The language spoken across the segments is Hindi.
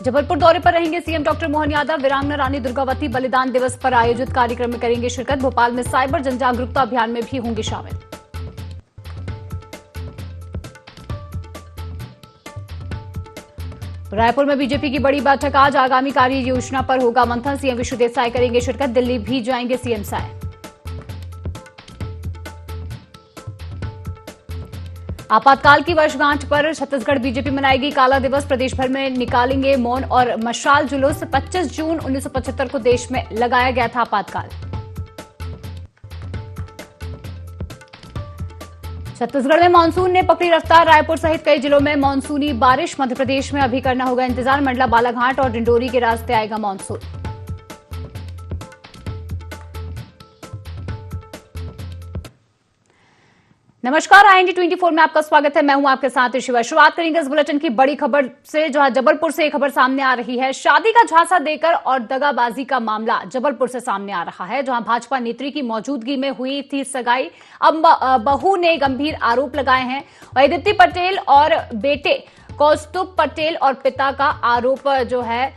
जबलपुर दौरे पर रहेंगे सीएम डॉक्टर मोहन यादव। वीरांगना रानी दुर्गावती बलिदान दिवस पर आयोजित कार्यक्रम में करेंगे शिरकत। भोपाल में साइबर जन जागरूकता अभियान में भी होंगे शामिल। रायपुर में बीजेपी की बड़ी बैठक आज। आगामी कार्य योजना पर होगा मंथन। सीएम विष्णुदेव साय करेंगे शिरकत। दिल्ली भी जाएंगे सीएम साय। आपातकाल की वर्षगांठ पर छत्तीसगढ़ बीजेपी मनाएगी काला दिवस। प्रदेश भर में निकालेंगे मौन और मशाल जुलूस। 25 जून 1975 को देश में लगाया गया था आपातकाल। छत्तीसगढ़ में मानसून ने पकड़ी रफ्तार। रायपुर सहित कई जिलों में मानसूनी बारिश। मध्य प्रदेश में अभी करना होगा इंतजार। मंडला, बालाघाट और डिंडोरी के रास्ते आएगा मानसून। नमस्कार, IND 24 में आपका स्वागत है। मैं हूं आपके साथ शिवा। शुरुआत करेंगे इस बुलेटिन की बड़ी खबर से, जहां जबलपुर से एक खबर सामने आ रही है। शादी का झांसा देकर और दगाबाजी का मामला जबलपुर से सामने आ रहा है, जहां भाजपा नेत्री की मौजूदगी में हुई थी सगाई। अब बहू ने गंभीर आरोप लगाए हैं। अदिति पटेल और बेटे कौस्तुभ पटेल और पिता का आरोप जो है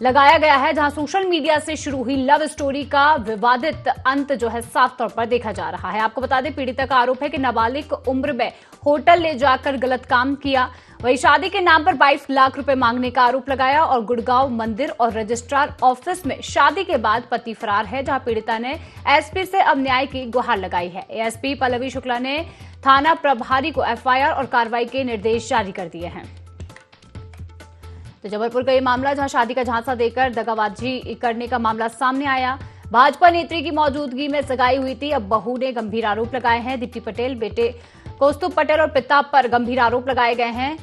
लगाया गया है, जहां सोशल मीडिया से शुरू हुई लव स्टोरी का विवादित अंत जो है साफ तौर पर देखा जा रहा है। आपको बता दें, पीड़िता का आरोप है कि नाबालिग उम्र में होटल ले जाकर गलत काम किया। वही शादी के नाम पर 22 लाख रुपए मांगने का आरोप लगाया और गुड़गांव मंदिर और रजिस्ट्रार ऑफिस में शादी के बाद पति फरार है, जहां पीड़िता ने एसपी से अब न्याय की गुहार लगाई है। एएसपी पल्लवी शुक्ला ने थाना प्रभारी को FIR और कार्रवाई के निर्देश जारी कर दिए हैं। तो जबलपुर का ये मामला, जहां शादी का झांसा देकर दगाबाजी करने का मामला सामने आया। भाजपा नेत्री की मौजूदगी में सगाई हुई थी। अब बहू ने गंभीर आरोप लगाए हैं। दीप्ति पटेल, बेटे कौस्तुभ पटेल और पिता पर गंभीर आरोप लगाए गए हैं।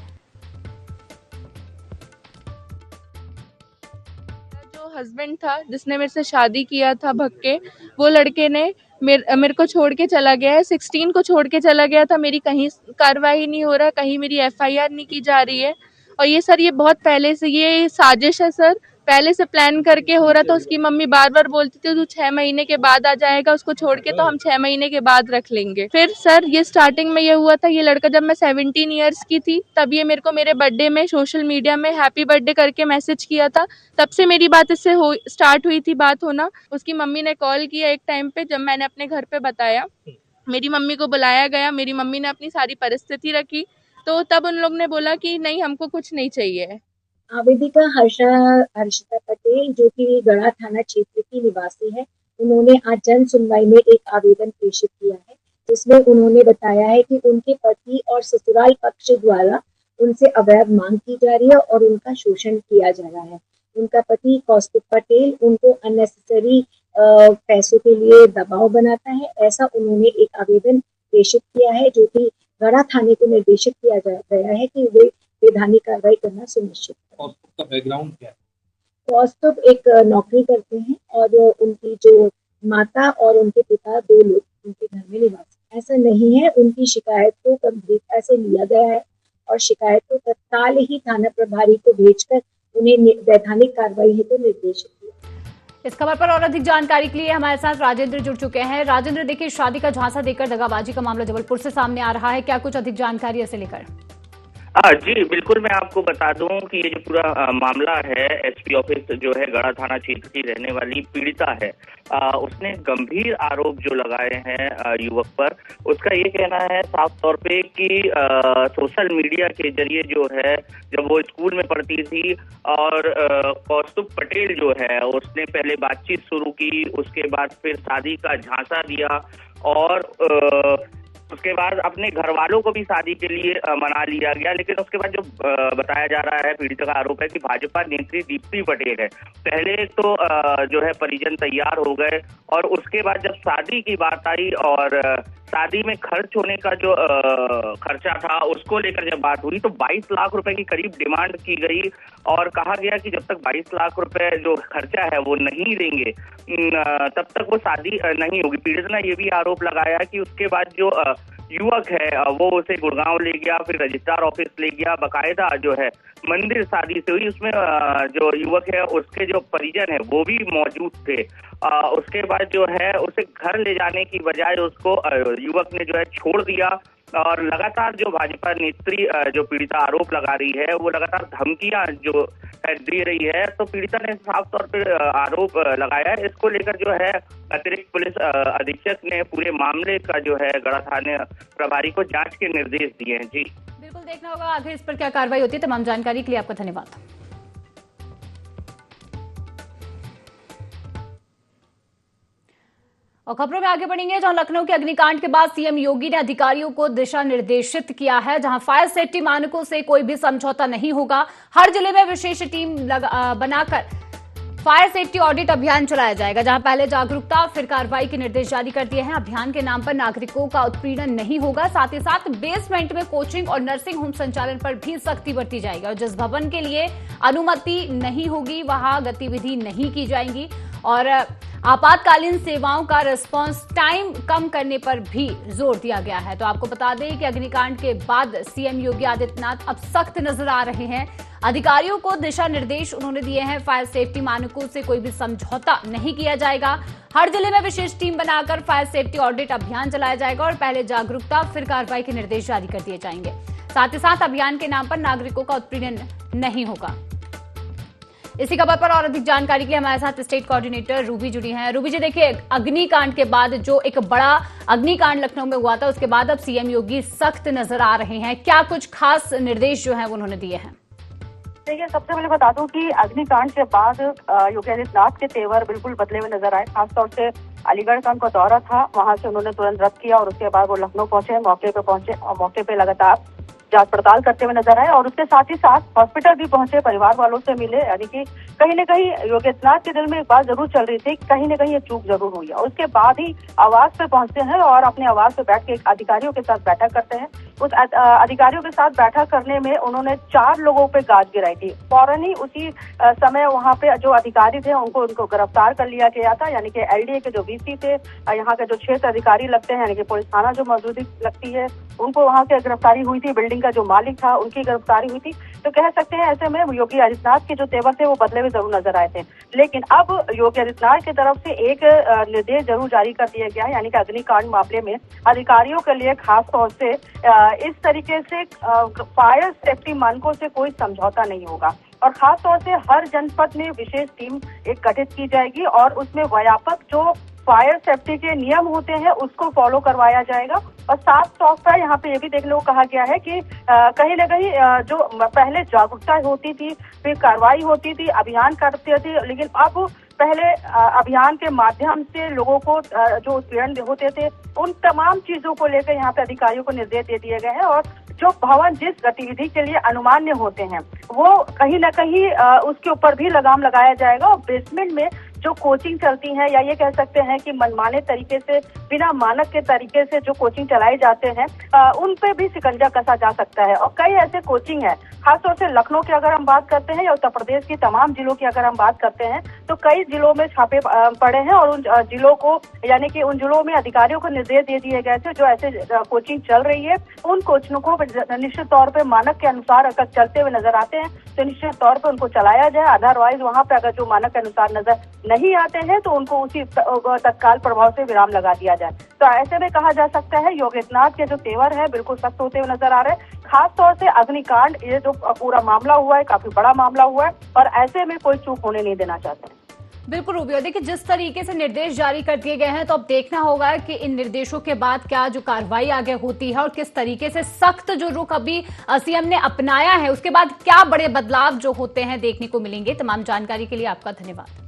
जो हस्बैंड था जिसने मेरे से शादी किया था भक्के, वो लड़के ने मेरे को छोड़ के चला गया है। 16 को छोड़ के चला गया था। मेरी कहीं कार्रवाई नहीं हो रहा, कहीं मेरी FIR नहीं की जा रही है। और ये सर, ये बहुत पहले से ये साजिश है सर, पहले से प्लान करके हो रहा था। उसकी मम्मी बार बार बोलती थी तू 6 महीने के बाद आ जाएगा उसको छोड़ के, तो हम 6 महीने के बाद रख लेंगे। फिर सर, ये स्टार्टिंग में ये हुआ था, ये लड़का जब मैं 17 ईयर्स की थी तब ये मेरे को मेरे बर्थडे में सोशल मीडिया में हैप्पी बर्थडे करके मैसेज किया था। तब से मेरी बात इससे स्टार्ट हुई थी बात होना। उसकी मम्मी ने कॉल किया एक टाइम पे, जब मैंने अपने घर पे बताया, मेरी मम्मी को बुलाया गया। मेरी मम्मी ने अपनी सारी परिस्थिति रखी, तो तब उन लोग ने बोला कि नहीं, हमको कुछ नहीं चाहिए। आवेदिका हर्षिता पटेल, जो कि गढ़ा थाना क्षेत्र की निवासी है, उन्होंने आज जन सुनवाई में एक आवेदन प्रेषित किया है, जिसमें उन्होंने बताया है कि उनके पति और ससुराल पक्ष द्वारा उनसे अवैध मांग की जा रही है और उनका शोषण किया जा रहा है। उनका पति कौस्तुभ पटेल उनको अननेसेसरी पैसों के लिए दबाव बनाता है, ऐसा उन्होंने एक आवेदन प्रेषित किया है, जो कि गढ़ा थाने को निर्देशित किया गया है कि वे वैधानिक कार्रवाई करना सुनिश्चित करें। कौस्तुभ का बैकग्राउंड क्या है? कौस्तुभ एक नौकरी करते हैं और उनकी जो माता और उनके पिता, 2 लोग उनके घर में निवासी। ऐसा नहीं है, उनकी शिकायत को गंभीरता से लिया गया है और शिकायत को तत्काल ही थाना प्रभारी को भेजकर उन्हें वैधानिक कार्रवाई हेतु निर्देशित किया। इस खबर पर और अधिक जानकारी के लिए हमारे साथ राजेंद्र जुड़ चुके हैं। राजेंद्र, देखिए, शादी का झांसा देकर दगाबाजी का मामला जबलपुर से सामने आ रहा है, क्या कुछ अधिक जानकारी इसे लेकर? जी बिल्कुल, मैं आपको बता दूं कि ये जो पूरा मामला है, SP ऑफिस जो है गढ़ा थाना क्षेत्र की रहने वाली पीड़िता है, उसने गंभीर आरोप जो लगाए हैं युवक पर। उसका ये कहना है साफ तौर पे कि सोशल मीडिया के जरिए जो है, जब वो स्कूल में पढ़ती थी और कौस्तुभ पटेल जो है उसने पहले बातचीत शुरू की, उसके बाद फिर शादी का झांसा दिया और उसके बाद अपने घर वालों को भी शादी के लिए मना लिया गया। लेकिन उसके बाद जो बताया जा रहा है, पीड़िता का आरोप है कि भाजपा नेत्री दीप्ति पटेल है, पहले तो जो है परिजन तैयार हो गए और उसके बाद जब शादी की बात आई और शादी में खर्च होने का जो खर्चा था उसको लेकर जब बात हुई, तो 22 लाख रुपए की करीब डिमांड की गई और कहा गया कि जब तक 22 लाख रुपए जो खर्चा है वो नहीं देंगे तब तक वो शादी नहीं होगी। पीड़िता ने ये भी आरोप लगाया कि उसके बाद जो युवक है वो उसे गुड़गांव ले गया, फिर रजिस्ट्रार ऑफिस ले गया, बकायदा जो है मंदिर शादी से हुई, उसमें जो युवक है उसके जो परिजन है वो भी मौजूद थे। उसके बाद जो है उसे घर ले जाने की बजाय उसको युवक ने जो है छोड़ दिया और लगातार जो भाजपा नेत्री जो पीड़िता आरोप लगा रही है वो लगातार धमकियां जो दे रही है। तो पीड़िता ने साफ तौर पर आरोप लगाया है। इसको लेकर जो है अतिरिक्त पुलिस अधीक्षक ने पूरे मामले का जो है गढ़ा थाने प्रभारी को जांच के निर्देश दिए हैं। जी बिल्कुल, देखना होगा आखिर इस पर क्या कार्रवाई होती है। तमाम जानकारी के लिए आपका धन्यवाद। और खबरों में आगे बढ़ेंगे, जहां लखनऊ के अग्निकांड के बाद सीएम योगी ने अधिकारियों को दिशा निर्देशित किया है, जहां फायर सेफ्टी मानकों से कोई भी समझौता नहीं होगा। हर जिले में विशेष टीम बनाकर फायर सेफ्टी ऑडिट अभियान चलाया जाएगा, जहां पहले जागरूकता फिर कार्रवाई के निर्देश जारी कर दिए हैं। अभियान के नाम पर नागरिकों का उत्पीड़न नहीं होगा। साथ ही साथ बेसमेंट में कोचिंग और नर्सिंग होम संचालन पर भी सख्ती बरती जाएगी और जिस भवन के लिए अनुमति नहीं होगी वहां गतिविधि नहीं की जाएगी। और आपातकालीन सेवाओं का रिस्पांस टाइम कम करने पर भी जोर दिया गया है। तो आपको बता दें कि अग्निकांड के बाद सीएम योगी आदित्यनाथ अब सख्त नजर आ रहे हैं। अधिकारियों को दिशा निर्देश उन्होंने दिए हैं। फायर सेफ्टी मानकों से कोई भी समझौता नहीं किया जाएगा। हर जिले में विशेष टीम बनाकर फायर सेफ्टी ऑडिट अभियान चलाया जाएगा और पहले जागरूकता फिर कार्रवाई के निर्देश जारी कर दिए जाएंगे। साथ ही साथ अभियान के नाम पर नागरिकों का उत्पीड़न नहीं होगा। इसी खबर पर और अधिक जानकारी के लिए हमारे साथ स्टेट कोऑर्डिनेटर रूबी जुड़ी हैं। रूबी जी, देखिए, अग्निकांड के बाद जो एक बड़ा अग्निकांड लखनऊ में हुआ था, उसके बाद अब सीएम योगी सख्त नजर आ रहे हैं। क्या कुछ खास निर्देश जो हैं वो उन्होंने दिए हैं? देखिए, सबसे पहले बता दूं कि अग्निकांड के बाद योगी आदित्यनाथ के तेवर बिल्कुल बदले हुए नजर आए। खासतौर से अलीगढ़ का उनका दौरा था, वहां से उन्होंने तुरंत रद्द किया और उसके बाद वो लखनऊ पहुंचे, मौके और मौके पे लगातार जांच पड़ताल करते हुए नजर आए और उसके साथ ही साथ हॉस्पिटल भी पहुंचे, परिवार वालों से मिले। यानी कि कहीं न कहीं योगी आदित्यनाथ के दिल में एक बात जरूर चल रही थी, कहीं न कहीं ये चूक जरूर हुई है। और उसके बाद ही आवास पे पहुंचते हैं और अपने आवास पे बैठ के अधिकारियों के साथ बैठक करते हैं। उस अधिकारियों के साथ बैठक करने में उन्होंने 4 लोगों पे गाज गिराई थी। फौरन ही उसी समय वहाँ पे जो अधिकारी थे उनको गिरफ्तार कर लिया गया था। यानी कि एलडीए के जो वीसी थे, यहाँ के जो क्षेत्र अधिकारी लगते हैं, यानी कि पुलिस थाना जो मौजूदी लगती है, उनको वहाँ से गिरफ्तारी हुई थी। बिल्डिंग का जो मालिक था उनकी गिरफ्तारी हुई थी। तो कह सकते हैं ऐसे में योगी आदित्यनाथ के जो तेवर थे वो बदले हुए जरूर नजर आए थे। लेकिन अब योगी आदित्यनाथ की तरफ से एक निर्देश जरूर जारी कर दिया गया है, यानी कि अग्निकांड मामले में अधिकारियों के लिए खास तौर से इस तरीके से फायर सेफ्टी मानकों से कोई समझौता नहीं होगा और खास तौर से हर जनपद में विशेष टीम एक गठित की जाएगी और उसमें व्यापक जो फायर सेफ्टी के नियम होते हैं उसको फॉलो करवाया जाएगा। और साथ साथ यहाँ पे ये भी देखने को कहा गया है कि कहीं न कहीं जो पहले जागरूकता होती थी, फिर कार्रवाई होती थी, अभियान करते थे, लेकिन अब पहले अभियान के माध्यम से लोगों को जो उत्पीड़न होते थे उन तमाम चीजों को लेकर यहाँ पे अधिकारियों को निर्देश दे दिए गए हैं और जो भवन जिस गतिविधि के लिए अनुमान्य होते हैं वो कहीं न कहीं उसके ऊपर भी लगाम लगाया जाएगा। और बेसमेंट में जो कोचिंग चलती है या ये कह सकते हैं कि मनमाने तरीके से बिना मानक के तरीके से जो कोचिंग चलाए जाते हैं उन पे भी शिकंजा कसा जा सकता है। और कई ऐसे कोचिंग है, खासतौर से लखनऊ की अगर हम बात करते हैं या उत्तर प्रदेश की तमाम जिलों की अगर हम बात करते हैं तो कई जिलों में छापे पड़े हैं और उन जिलों को यानी कि उन जिलों में अधिकारियों को निर्देश दे दिए गए थे जो ऐसे कोचिंग चल रही है उन कोचिंगों को निश्चित तौर पे मानक के अनुसार अगर चलते हुए नजर आते हैं तो निश्चित तौर पे उनको चलाया जाए। अदरवाइज वहाँ पे अगर जो मानक के अनुसार नजर नहीं आते हैं तो उनको उसी तत्काल प्रभाव से विराम लगा दिया जाए। तो ऐसे में कहा जा सकता है योगी आदित्यनाथ के जो तेवर है बिल्कुल सख्त होते हुए नजर आ रहे हैं। खास तौर से अग्निकांड ये जो पूरा मामला हुआ है काफी बड़ा मामला हुआ है और ऐसे में कोई चूक होने नहीं देना चाहते हैं। बिल्कुल रूबी, देखिए जिस तरीके से निर्देश जारी कर दिए गए हैं तो अब देखना होगा कि इन निर्देशों के बाद क्या जो कार्रवाई आगे होती है और किस तरीके से सख्त जो रुख अभी सीएम ने अपनाया है उसके बाद क्या बड़े बदलाव जो होते हैं देखने को मिलेंगे। तमाम जानकारी के लिए आपका धन्यवाद।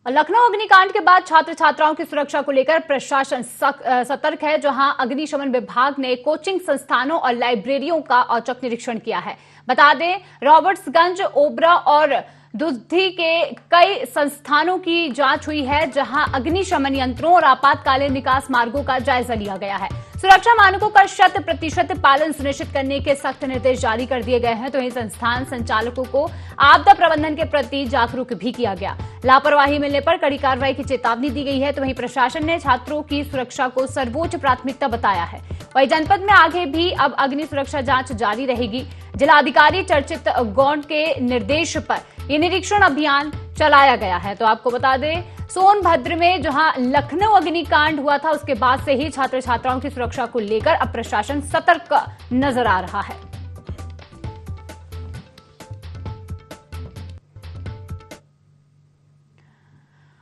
लखनऊ अग्निकांड के बाद छात्र छात्राओं की सुरक्षा को लेकर प्रशासन सतर्क है, जहां अग्निशमन विभाग ने कोचिंग संस्थानों और लाइब्रेरियों का औचक निरीक्षण किया है। बता दें, रॉबर्ट्सगंज, ओबरा और दुधही के कई संस्थानों की जांच हुई है, जहां अग्निशमन यंत्रों और आपातकालीन निकास मार्गों का जायजा लिया गया है। सुरक्षा मानकों का 100% पालन सुनिश्चित करने के सख्त निर्देश जारी कर दिए गए हैं। तो इन संस्थान संचालकों को आपदा प्रबंधन के प्रति जागरूक भी किया गया। लापरवाही मिलने पर कड़ी कार्रवाई की चेतावनी दी गई है। तो वहीं प्रशासन ने छात्रों की सुरक्षा को सर्वोच्च प्राथमिकता बताया है। वहीं जनपद में आगे भी अब अग्नि सुरक्षा जांच जारी रहेगी। जिलाधिकारी चर्चित गौंड के निर्देश पर यह निरीक्षण अभियान चलाया गया है। तो आपको बता दें, सोनभद्र में जहां लखनऊ अग्निकांड हुआ था, उसके बाद से ही छात्र छात्राओं की सुरक्षा को लेकर अब प्रशासन सतर्क नजर आ रहा है।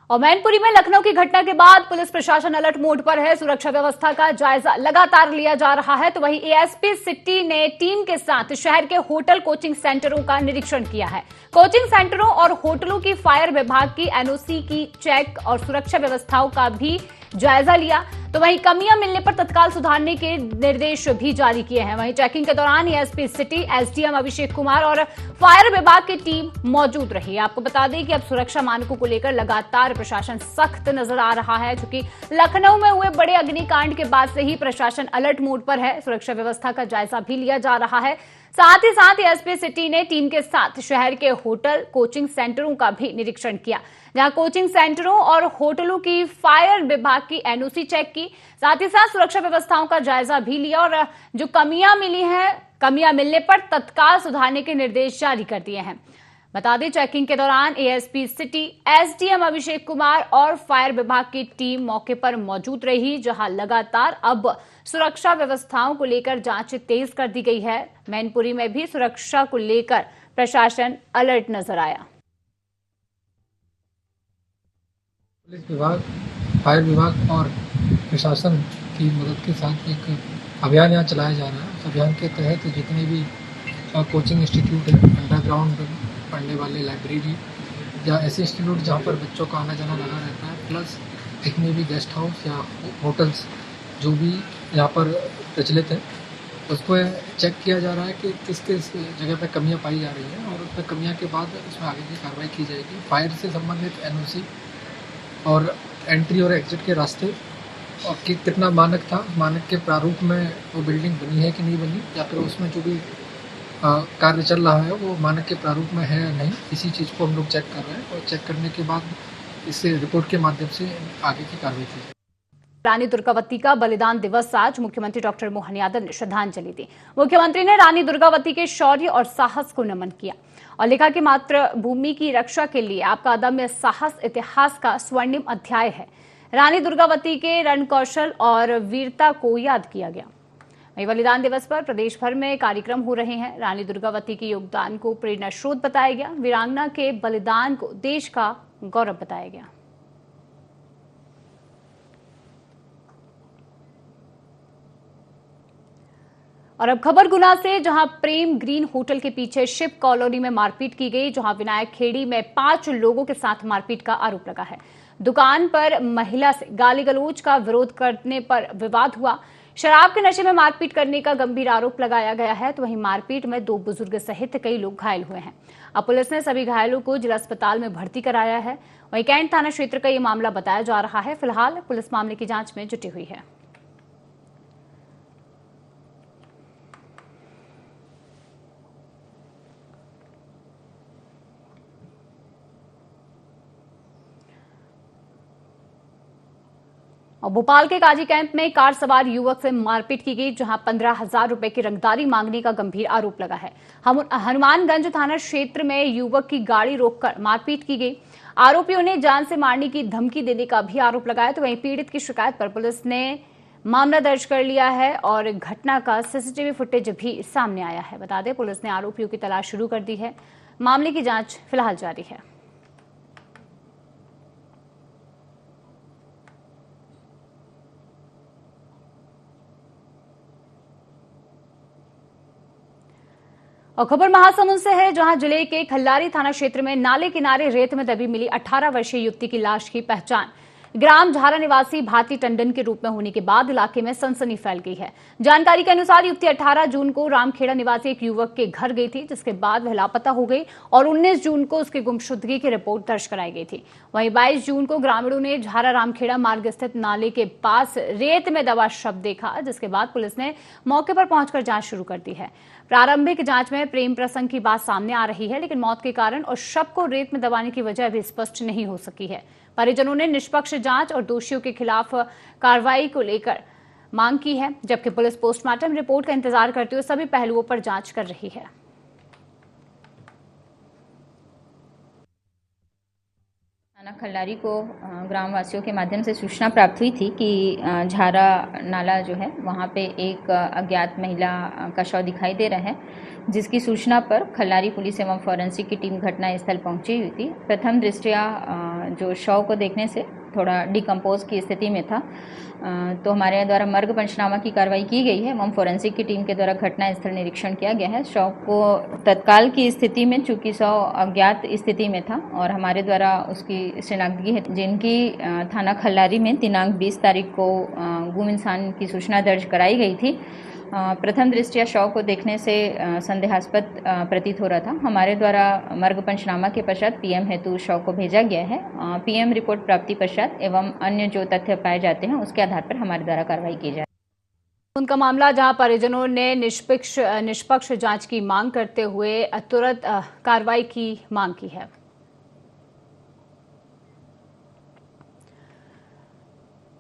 और मैनपुरी में लखनऊ की घटना के बाद पुलिस प्रशासन अलर्ट मोड पर है। सुरक्षा व्यवस्था का जायजा लगातार लिया जा रहा है। तो वहीं एएसपी सिटी ने टीम के साथ शहर के होटल कोचिंग सेंटरों का निरीक्षण किया है। कोचिंग सेंटरों और होटलों की फायर विभाग की एनओसी की चेक और सुरक्षा व्यवस्थाओं का भी जायजा लिया। तो वहीं कमियां मिलने पर तत्काल सुधारने के निर्देश भी जारी किए हैं। वहीं चेकिंग के दौरान ASP city, SDM Abhishek Kumar और फायर विभाग की टीम मौजूद रही। आपको बता दें कि अब सुरक्षा मानकों को लेकर लगातार प्रशासन सख्त नजर आ रहा है, क्योंकि लखनऊ में हुए बड़े अग्निकांड के बाद से ही प्रशासन अलर्ट मोड पर है। सुरक्षा व्यवस्था का जायजा भी लिया जा रहा है। साथ ही साथ एएसपी सिटी ने टीम के साथ शहर के होटल कोचिंग सेंटरों का भी निरीक्षण किया, जहां कोचिंग सेंटरों और होटलों की फायर विभाग की एनओसी चेक की। साथ ही साथ सुरक्षा व्यवस्थाओं का जायजा भी लिया और जो कमियां मिली हैं, कमियां मिलने पर तत्काल सुधारने के निर्देश जारी कर दिए हैं। बता दें, चेकिंग के दौरान ASP city, SDM Abhishek Kumar और फायर विभाग की टीम मौके पर मौजूद रही, जहां लगातार अब सुरक्षा व्यवस्थाओं को लेकर जांच तेज कर दी गई है। मैनपुरी में भी सुरक्षा को लेकर प्रशासन अलर्ट नजर आया। पुलिस विभाग, फायर विभाग और प्रशासन की मदद के साथ एक अभियान यहाँ चलाया जा रहा है। उस अभियान के तहत जितने भी कोचिंग इंस्टीट्यूट है, अंडरग्राउंड पढ़ने वाले लाइब्रेरी या ऐसे इंस्टीट्यूट जहाँ पर बच्चों का आना जाना लगा रहता है, प्लस जितने भी गेस्ट हाउस या होटल्स जो भी यहाँ पर प्रचलित है, उसको चेक किया जा रहा है कि किस किस जगह पर कमियाँ पाई जा रही हैं और उस पर कमियाँ के बाद उसमें आगे की कार्रवाई की जाएगी। फायर से संबंधित एनओसी और एंट्री और एग्जिट के रास्ते और कितना मानक था, मानक के प्रारूप में वो बिल्डिंग बनी है कि नहीं बनी, या फिर उसमें जो भी कार्य चल रहा है वो मानक के प्रारूप में है या नहीं, इसी चीज़ को हम लोग चेक कर रहे हैं। और चेक करने के बाद इससे रिपोर्ट के माध्यम से आगे की कार्रवाई की। रानी दुर्गावती का बलिदान दिवस आज मुख्यमंत्री डॉक्टर मोहन यादव ने श्रद्धांजलि दी। मुख्यमंत्री ने रानी दुर्गावती के शौर्य और साहस को नमन किया और लिखा कि मातृभूमि की रक्षा के लिए आपका अदम्य साहस इतिहास का स्वर्णिम अध्याय है। रानी दुर्गावती के रणकौशल और वीरता को याद किया गया। वहीं बलिदान दिवस पर प्रदेश भर में कार्यक्रम हो रहे हैं। रानी दुर्गावती के योगदान को प्रेरणा स्रोत बताया गया। वीरांगना के बलिदान को देश का गौरव बताया गया। और अब खबर गुना से, जहां प्रेम ग्रीन होटल के पीछे शिव कॉलोनी में मारपीट की गई, जहां विनायक खेड़ी में 5 लोगों के साथ मारपीट का आरोप लगा है। दुकान पर महिला से गाली गलौज का विरोध करने पर विवाद हुआ। शराब के नशे में मारपीट करने का गंभीर आरोप लगाया गया है। तो वहीं मारपीट में 2 बुजुर्ग सहित कई लोग घायल हुए हैं। अब पुलिस ने सभी घायलों को जिला अस्पताल में भर्ती कराया है। वहीं कैंट थाना क्षेत्र का ये मामला बताया जा रहा है। फिलहाल पुलिस मामले की जांच में जुटी हुई है। और भोपाल के काजी कैंप में कार सवार युवक से मारपीट की गई, जहां 15,000 रुपए की रंगदारी मांगने का गंभीर आरोप लगा है। हनुमानगंज थाना क्षेत्र में युवक की गाड़ी रोककर मारपीट की गई। आरोपियों ने जान से मारने की धमकी देने का भी आरोप लगाया। तो वहीं पीड़ित की शिकायत पर पुलिस ने मामला दर्ज कर लिया है और घटना का सीसीटीवी फुटेज भी सामने आया है। बता दें, पुलिस ने आरोपियों की तलाश शुरू कर दी है। मामले की जांच फिलहाल जारी है। और खबर महासमुंद से है, जहां जिले के खल्लारी थाना क्षेत्र में नाले किनारे रेत में दबी मिली 18 वर्षीय युवती की लाश की पहचान ग्राम झारा निवासी भारती टंडन के रूप में होने के बाद इलाके में सनसनी फैल गई है। जानकारी के अनुसार युवती 18 जून को रामखेड़ा निवासी एक युवक के घर गई थी, जिसके बाद वह लापता हो गई और 19 जून को उसकी गुमशुदगी की रिपोर्ट दर्ज कराई गई थी। वहीं 22 जून को ग्रामीणों ने झारा रामखेड़ा मार्ग स्थित नाले के पास रेत में दबा शव देखा, जिसके बाद पुलिस ने मौके पर पहुंचकर जांच शुरू कर दी है। प्रारंभिक जांच में प्रेम प्रसंग की बात सामने आ रही है, लेकिन मौत के कारण और शव को रेत में दबाने की वजह अभी स्पष्ट नहीं हो सकी है। परिजनों ने निष्पक्ष जांच और दोषियों के खिलाफ कार्रवाई को लेकर मांग की है, जबकि पुलिस पोस्टमार्टम रिपोर्ट का इंतजार करते हुए सभी पहलुओं पर जांच कर रही है। थाना खल्लारी को ग्रामवासियों के माध्यम से सूचना प्राप्त हुई थी कि झारा नाला जो है वहाँ पे एक अज्ञात महिला का शव दिखाई दे रहा है, जिसकी सूचना पर खल्लारी पुलिस एवं फॉरेंसिक की टीम घटनास्थल पहुंची हुई थी। प्रथम दृष्टया जो शव को देखने से थोड़ा डिकम्पोज की स्थिति में था, तो हमारे द्वारा मर्ग पंचनामा की कार्रवाई की गई है एवं फॉरेंसिक की टीम के द्वारा घटनास्थल निरीक्षण किया गया है। शव को तत्काल की स्थिति में, चूंकि शव अज्ञात स्थिति में था और हमारे द्वारा उसकी शिनाख्तगी है, जिनकी थाना खल्लारी में दिनांक 20 तारीख को गुम इंसान की सूचना दर्ज कराई गई थी। प्रथम दृष्टया शव को देखने से संदेहास्पद प्रतीत हो रहा था। हमारे द्वारा मर्ग पंचनामा के पश्चात पीएम हेतु शव को भेजा गया है। पीएम रिपोर्ट प्राप्ति पश्चात एवं अन्य जो तथ्य पाए जाते हैं उसके आधार पर हमारे द्वारा कार्रवाई की जाए। उनका मामला जहां परिजनों ने निष्पक्ष जांच की मांग करते हुए तुरंत कार्रवाई की मांग की है।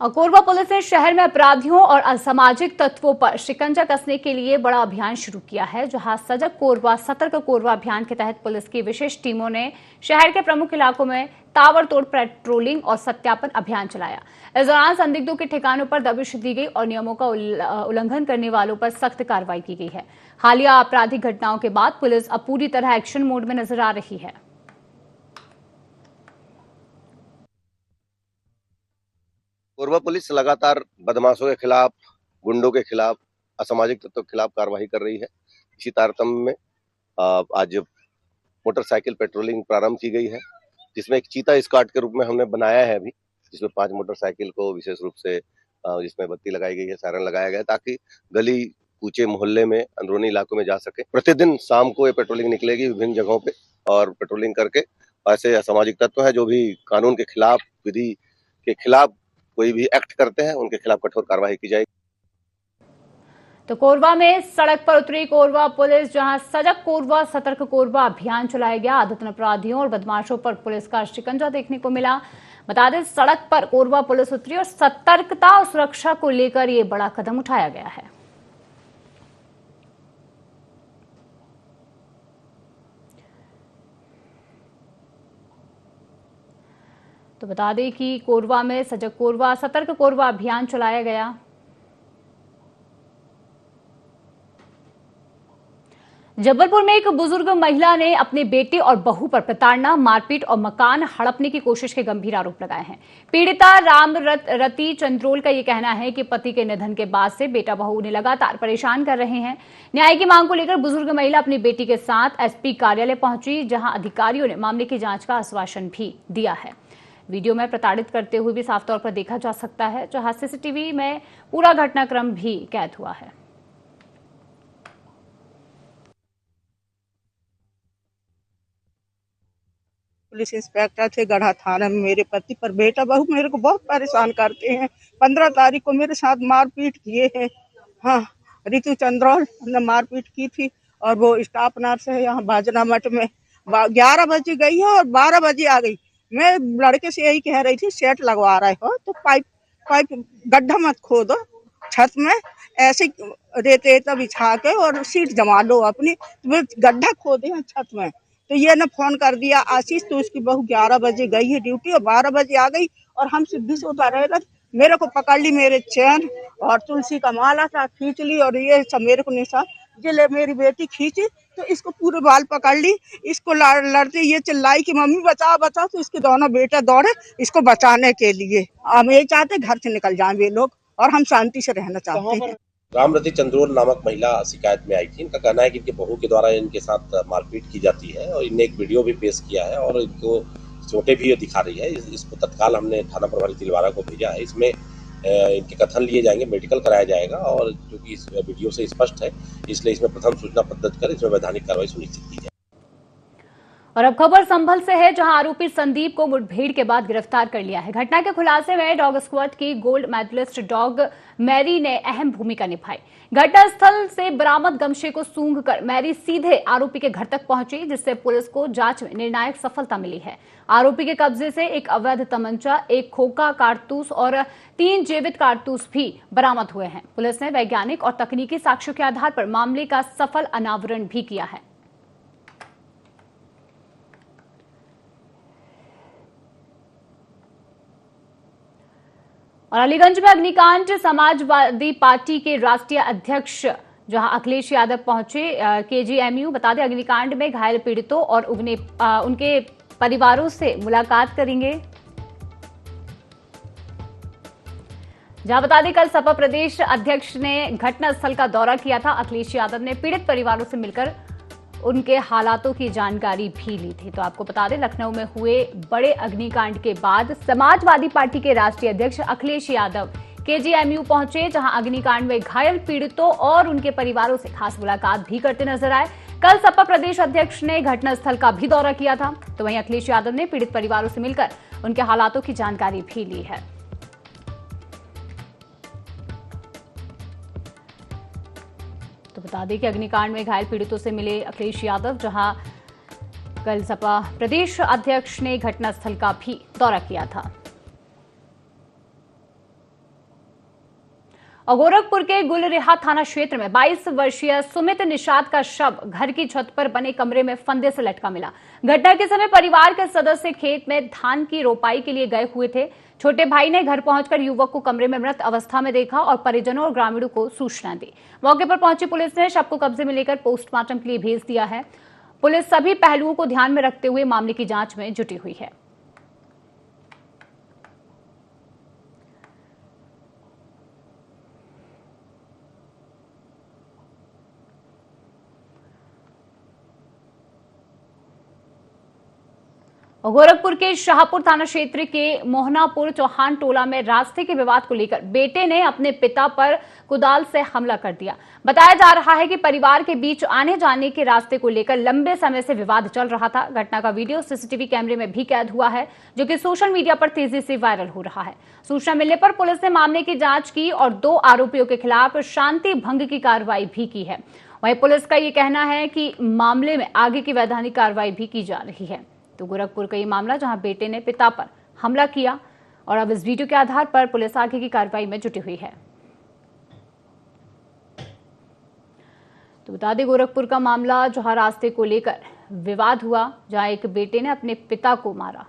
कोरबा पुलिस ने शहर में अपराधियों और असामाजिक तत्वों पर शिकंजा कसने के लिए बड़ा अभियान शुरू किया है, जहां सजग कोरबा सतर्क कोरबा अभियान के तहत पुलिस की विशेष टीमों ने शहर के प्रमुख इलाकों में ताबड़तोड़ पेट्रोलिंग और सत्यापन अभियान चलाया। इस दौरान संदिग्धों के ठिकानों पर दबिश दी गई और नियमों का उल्लंघन करने वालों पर सख्त कार्रवाई की गई है। हालिया आपराधिक घटनाओं के बाद पुलिस अब पूरी तरह एक्शन मोड में नजर आ रही है। कोरबा पुलिस लगातार बदमाशों के खिलाफ, गुंडों के खिलाफ, असामाजिक तत्वों के खिलाफ कार्रवाई कर रही है। इसी तारतम्य में आज मोटरसाइकिल पेट्रोलिंग प्रारंभ की गई है, जिसमें एक चीता स्क्वाड के रूप में हमने बनाया है अभी, जिसमें 5 मोटरसाइकिल को विशेष रूप से जिसमें बत्ती लगाई गई है, सायरन लगाया गया है, ताकि गली कूचे मोहल्ले में, अंदरूनी इलाकों में जा सके। प्रतिदिन शाम को ये पेट्रोलिंग निकलेगी विभिन्न जगहों पे, और पेट्रोलिंग करके ऐसे असामाजिक तत्व है जो भी कानून के खिलाफ, विधि के खिलाफ कोई भी एक्ट करते हैं, उनके खिलाफ कठोर कार्रवाई की जाएगी। तो कोरबा में सड़क पर उतरी कोरबा पुलिस, जहां सजग कोरबा सतर्क कोरबा अभियान चलाया गया। आदतन अपराधियों और बदमाशों पर पुलिस का शिकंजा देखने को मिला। बता दें, सड़क पर कोरबा पुलिस उतरी और सतर्कता और सुरक्षा को लेकर ये बड़ा कदम उठाया गया है। तो बता दें कि कोरबा में सजग कोरबा सतर्क कोरबा अभियान चलाया गया। जबलपुर में एक बुजुर्ग महिला ने अपने बेटे और बहू पर प्रताड़ना, मारपीट और मकान हड़पने की कोशिश के गंभीर आरोप लगाए हैं। पीड़िता रामरती चंद्रोल का यह कहना है कि पति के निधन के बाद से बेटा बहू उन्हें लगातार परेशान कर रहे हैं। न्याय की मांग को लेकर बुजुर्ग महिला अपनी बेटी के साथ एसपी कार्यालय पहुंची, जहां अधिकारियों ने मामले की जांच का आश्वासन भी दिया है। वीडियो में प्रताड़ित करते हुए भी साफ तौर पर देखा जा सकता है, जहां सीसीटीवी में पूरा घटनाक्रम भी कैद हुआ है। पुलिस इंस्पेक्टर थे गढ़ा थाना में। मेरे पति पर बेटा बहू मेरे को बहुत परेशान करते हैं। 15 तारीख को मेरे साथ मारपीट किए हैं। हाँ, रितु चंद्रोल ने मारपीट की थी और वो स्टाफ नर्स है यहाँ बाजना मठ में। 11 बजे गई है और 12 बजे आ गई। मैं लड़के से यही कह रही थी, सेट लगवा रहे हो तो पाइप गड्ढा मत खोदो, छत में ऐसे रेता बिछा के और सीट जमा लो अपनी, तो गड्ढा खोदे हैं छत में। तो ये ने फोन कर दिया आशीष, तो उसकी बहू 11 बजे गई है ड्यूटी और 12 बजे आ गई और हम सीधी से उतर रहे थे। मेरे को पकड़ ली, मेरे चैन और तुलसी का माला था खींच ली और ये सब मेरे को निशान जिले मेरी बेटी खींची तो इसको पूरे बाल पकड़ ली। इसको लड़ते ये चिल्लाई कि मम्मी बचाओ बचाओ, तो इसके दोनों बेटे दौड़े इसको बचाने के लिए। हम ये चाहते घर से निकल जाएं वे लोग और हम शांति से रहना चाहते हैं। रामरती चंद्रोल नामक महिला शिकायत में आई थी। इनका कहना है कि इनके बहू के द्वारा इनके साथ मारपीट की जाती है और इनने एक वीडियो भी पेश किया है और इनको चोटें भी दिखा रही है। इसको तत्काल हमने थाना प्रभारी तिलवारा को भेजा है। इसमें इनके कथन लिए जाएंगे, मेडिकल कराया जाएगा और क्योंकि इस वीडियो से स्पष्ट है इसलिए इसमें प्रथम सूचना पद्धति कर इसमें वैधानिक कार्रवाई सुनिश्चित की जाए। और अब खबर संभल से है, जहां आरोपी संदीप को मुठभेड़ के बाद गिरफ्तार कर लिया है। घटना के खुलासे में डॉग स्क्वाड की गोल्ड मेडलिस्ट डॉग मैरी ने अहम भूमिका निभाई। घटनास्थल से बरामद गमछे को सूंघकर मैरी सीधे आरोपी के घर तक पहुंची, जिससे पुलिस को जांच में निर्णायक सफलता मिली है। आरोपी के कब्जे से एक अवैध तमंचा, एक खोखा कारतूस और 3 जीवित कारतूस भी बरामद हुए हैं। पुलिस ने वैज्ञानिक और तकनीकी साक्ष्यों के आधार पर मामले का सफल अनावरण भी किया है। और अलीगंज में अग्निकांड, समाजवादी पार्टी के राष्ट्रीय अध्यक्ष जहां अखिलेश यादव पहुंचे केजीएमयू। बता दें अग्निकांड में घायल पीड़ितों और उनके परिवारों से मुलाकात करेंगे। जहां बता दें कल सपा प्रदेश अध्यक्ष ने घटनास्थल का दौरा किया था। अखिलेश यादव ने पीड़ित परिवारों से मिलकर उनके हालातों की जानकारी भी ली थी। तो आपको बता दें लखनऊ में हुए बड़े अग्निकांड के बाद समाजवादी पार्टी के राष्ट्रीय अध्यक्ष अखिलेश यादव केजीएमयू पहुंचे, जहां अग्निकांड में घायल पीड़ितों और उनके परिवारों से खास मुलाकात भी करते नजर आए। कल सपा प्रदेश अध्यक्ष ने घटनास्थल का भी दौरा किया था, तो वहीं अखिलेश यादव ने पीड़ित परिवारों से मिलकर उनके हालातों की जानकारी भी ली है। तो बता दें कि अग्निकांड में घायल पीड़ितों से मिले अखिलेश यादव, जहां कल सपा प्रदेश अध्यक्ष ने घटनास्थल का भी दौरा किया था। और गोरखपुर के गुलरेहा थाना क्षेत्र में 22 वर्षीय सुमित निषाद का शव घर की छत पर बने कमरे में फंदे से लटका मिला। घटना के समय परिवार के सदस्य खेत में धान की रोपाई के लिए गए हुए थे। छोटे भाई ने घर पहुंचकर युवक को कमरे में मृत अवस्था में देखा और परिजनों और ग्रामीणों को सूचना दी। मौके पर पहुंची पुलिस ने शव को कब्जे में लेकर पोस्टमार्टम के लिए भेज दिया है। पुलिस सभी पहलुओं को ध्यान में रखते हुए मामले की जांच में जुटी हुई है। गोरखपुर के शाहपुर थाना क्षेत्र के मोहनापुर चौहान टोला में रास्ते के विवाद को लेकर बेटे ने अपने पिता पर कुदाल से हमला कर दिया। बताया जा रहा है कि परिवार के बीच आने जाने के रास्ते को लेकर लंबे समय से विवाद चल रहा था। घटना का वीडियो सीसीटीवी कैमरे में भी कैद हुआ है, जो कि सोशल मीडिया पर तेजी से वायरल हो रहा है। सूचना मिलने पर पुलिस ने मामले की जांच की और 2 आरोपियों के खिलाफ शांति भंग की कार्रवाई भी की है। वहीं पुलिस का ये कहना है कि मामले में आगे की वैधानिक कार्रवाई भी की जा रही है। तो गोरखपुर का ये मामला जहां बेटे ने पिता पर हमला किया और अब इस वीडियो के आधार पर पुलिस आगे की कार्रवाई में जुटी हुई है। तो बता दें गोरखपुर का मामला जहां रास्ते को लेकर विवाद हुआ, जहां एक बेटे ने अपने पिता को मारा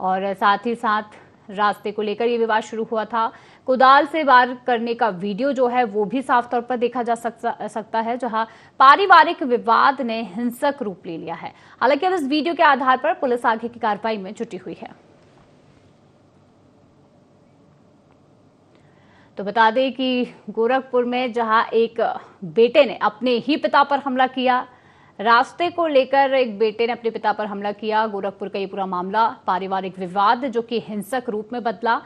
और साथ ही साथ रास्ते को लेकर ये विवाद शुरू हुआ था। कुदाल से वार करने का वीडियो जो है वो भी साफ तौर पर देखा जा सकता है, जहां पारिवारिक विवाद ने हिंसक रूप ले लिया है। हालांकि अब इस वीडियो के आधार पर पुलिस आगे की कार्रवाई में जुटी हुई है। तो बता दें कि गोरखपुर में जहां एक बेटे ने अपने ही पिता पर हमला किया, रास्ते को लेकर एक बेटे ने अपने पिता पर हमला किया। गोरखपुर का ये पूरा मामला पारिवारिक विवाद जो कि हिंसक रूप में बदला।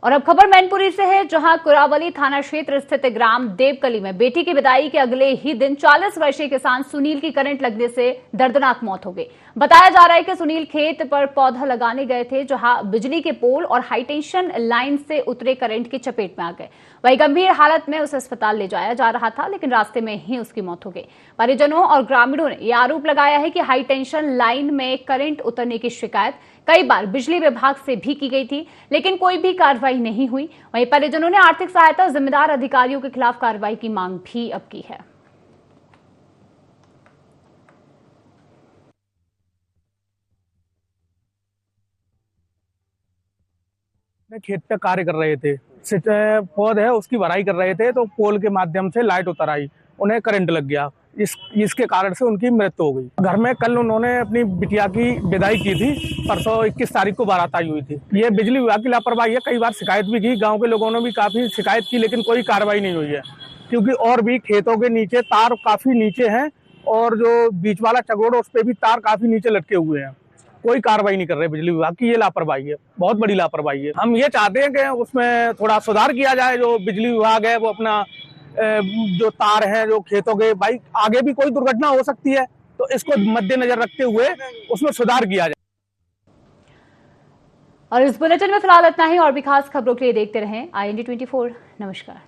और अब खबर मैनपुरी से है, जहां कुरावली थाना क्षेत्र स्थित ग्राम देवकली में बेटी की विदाई के अगले ही दिन 40 वर्षीय किसान सुनील की करंट लगने से दर्दनाक मौत हो गई। बताया जा रहा है कि सुनील खेत पर पौधा लगाने गए थे, जहां बिजली के पोल और हाईटेंशन लाइन से उतरे करंट की चपेट में आ गए। वही गंभीर हालत में उसे अस्पताल ले जाया जा रहा था, लेकिन रास्ते में ही उसकी मौत हो गई। परिजनों और ग्रामीणों ने यह आरोप लगाया है कि हाईटेंशन लाइन में करंट उतरने की शिकायत कई बार बिजली विभाग से भी की गई थी, लेकिन कोई भी कार्रवाई नहीं हुई। वहीं परिजनों ने आर्थिक सहायता और जिम्मेदार अधिकारियों के खिलाफ कार्रवाई की मांग भी अब की है। खेत पे कार्य कर रहे थे, पौध है उसकी भराई कर रहे थे, तो पोल के माध्यम से लाइट उतर आई, उन्हें करंट लग गया। इसके कारण से उनकी मृत्यु हो गई। घर में कल उन्होंने अपनी बिटिया की विदाई की थी, परसों 21 तारीख को बारात आई हुई थी। ये बिजली विभाग की लापरवाही है। कई बार शिकायत भी की, गांव के लोगों ने भी काफी शिकायत की, लेकिन कोई कार्रवाई नहीं हुई है। क्योंकि और भी खेतों के नीचे तार काफी नीचे हैं और जो बीच वाला चगोड़ उस पर भी तार काफी नीचे लटके हुए हैं। कोई कार्रवाई नहीं कर रहे बिजली विभाग की। ये लापरवाही है, बहुत बड़ी लापरवाही है। हम ये चाहते हैं कि उसमें थोड़ा सुधार किया जाए। जो बिजली विभाग है वो अपना जो तार है जो खेतों के, भाई आगे भी कोई दुर्घटना हो सकती है, तो इसको मद्देनजर रखते हुए उसमें सुधार किया जाए। और इस बुलेटिन में फिलहाल इतना ही। और भी खास खबरों के लिए देखते रहें IND24। नमस्कार।